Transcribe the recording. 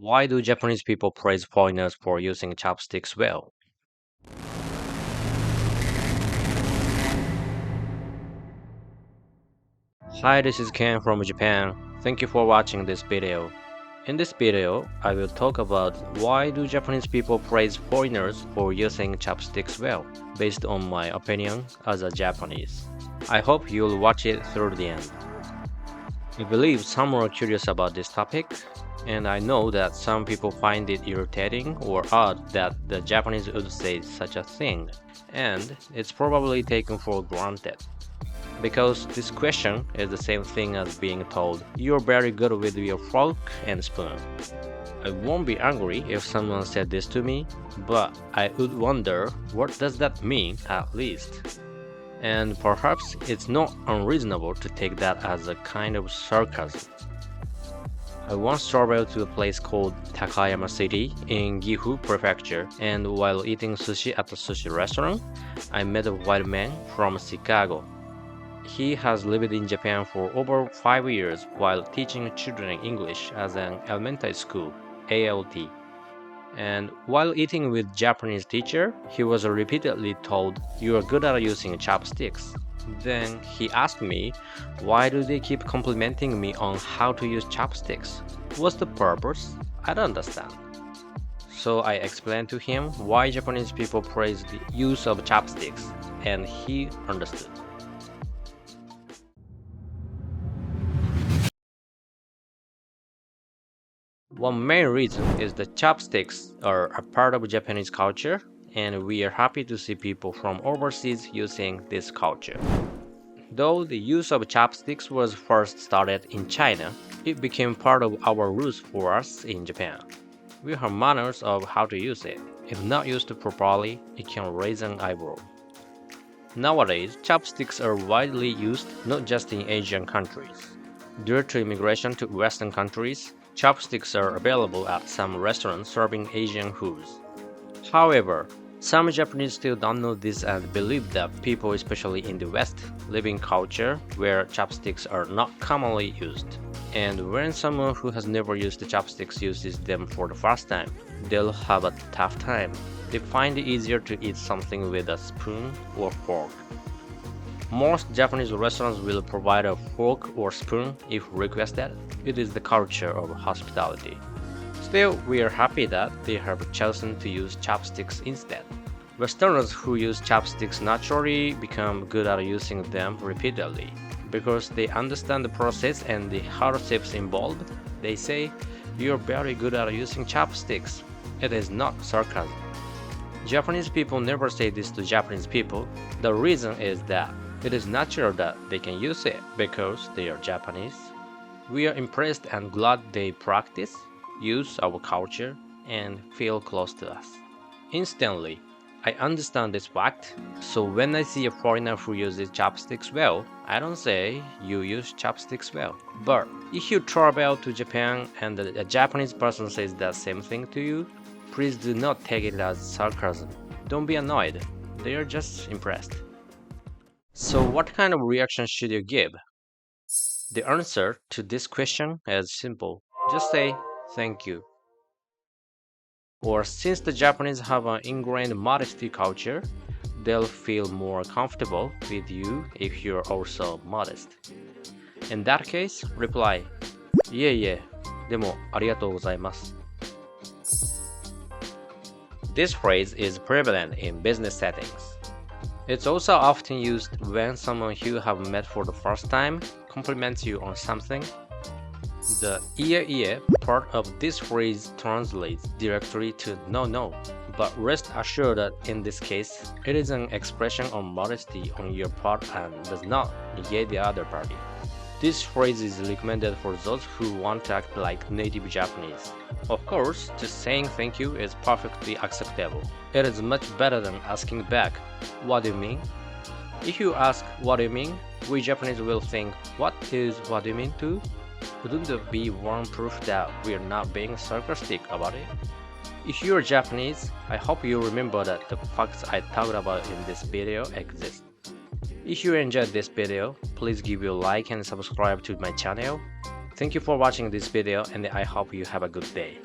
Why do Japanese people praise foreigners for using chopsticks well? Hi, this is Ken from Japan. Thank you for watching this video. In this video, I will talk about why do Japanese people praise foreigners for using chopsticks well, based on my opinion as a Japanese. I hope you'll watch it through the end. I believe some are curious about this topic, and I know that some people find it irritating or odd that the Japanese would say such a thing, and it's probably taken for granted. Because this question is the same thing as being told, you're very good with your fork and spoon. I won't be angry if someone said this to me, but I would wonder what does that mean at least. And perhaps it's not unreasonable to take that as a kind of sarcasm. I once traveled to a place called Takayama City in Gifu Prefecture, and while eating sushi at a sushi restaurant, I met a white man from Chicago. He has lived in Japan for over 5 years while teaching children English as an elementary school, ALT. And while eating with Japanese teacher, he was repeatedly told, "You are good at using chopsticks." Then he asked me, why do they keep complimenting me on how to use chopsticks? What's the purpose? I don't understand. So I explained to him why Japanese people praise the use of chopsticks, and he understood. One main reason is that chopsticks are a part of Japanese culture, and we are happy to see people from overseas using this culture. Though the use of chopsticks was first started in China, it became part of our rules for us in Japan. We have manners of how to use it. If not used properly, it can raise an eyebrow. Nowadays, chopsticks are widely used not just in Asian countries. Due to immigration to Western countries, chopsticks are available at some restaurants serving Asian foods. However, some Japanese still don't know this and believe that people, especially in the West, live in culture where chopsticks are not commonly used. And when someone who has never used the chopsticks uses them for the first time, they'll have a tough time. They find it easier to eat something with a spoon or fork. Most Japanese restaurants will provide a fork or spoon if requested. It is the culture of hospitality. Still, we are happy that they have chosen to use chopsticks instead. Westerners who use chopsticks naturally become good at using them repeatedly. Because they understand the process and the hardships involved, they say, "You're very good at using chopsticks." It is not sarcasm. Japanese people never say this to Japanese people. The reason is that it is natural that they can use it because they are Japanese. We are impressed and glad they practice, use our culture, and feel close to us. Instantly, I understand this fact, so when I see a foreigner who uses chopsticks well, I don't say, "You use chopsticks well." But if you travel to Japan and a Japanese person says that same thing to you, please do not take it as sarcasm. Don't be annoyed, they are just impressed. So what kind of reaction should you give? The answer to this question is simple. Just say thank you. Or since the Japanese have an ingrained modesty culture, they'll feel more comfortable with you if you're also modest. In that case, reply, いえいえ、でもありがとうございます. This phrase is prevalent in business settings. It's also often used when someone you have met for the first time compliments you on something. The "iye part of this phrase translates directly to "no no," but rest assured that in this case, it is an expression of modesty on your part and does not negate the other party. This phrase is recommended for those who want to act like native Japanese. Of course, just saying thank you is perfectly acceptable. It is much better than asking back, "What do you mean?" If you ask, "What do you mean?" we Japanese will think, "What is what do you mean too?" Wouldn't it be one proof that we are not being sarcastic about it? If you are Japanese, I hope you remember that the facts I talked about in this video exist. If you enjoyed this video, please give a like and subscribe to my channel. Thank you for watching this video and I hope you have a good day.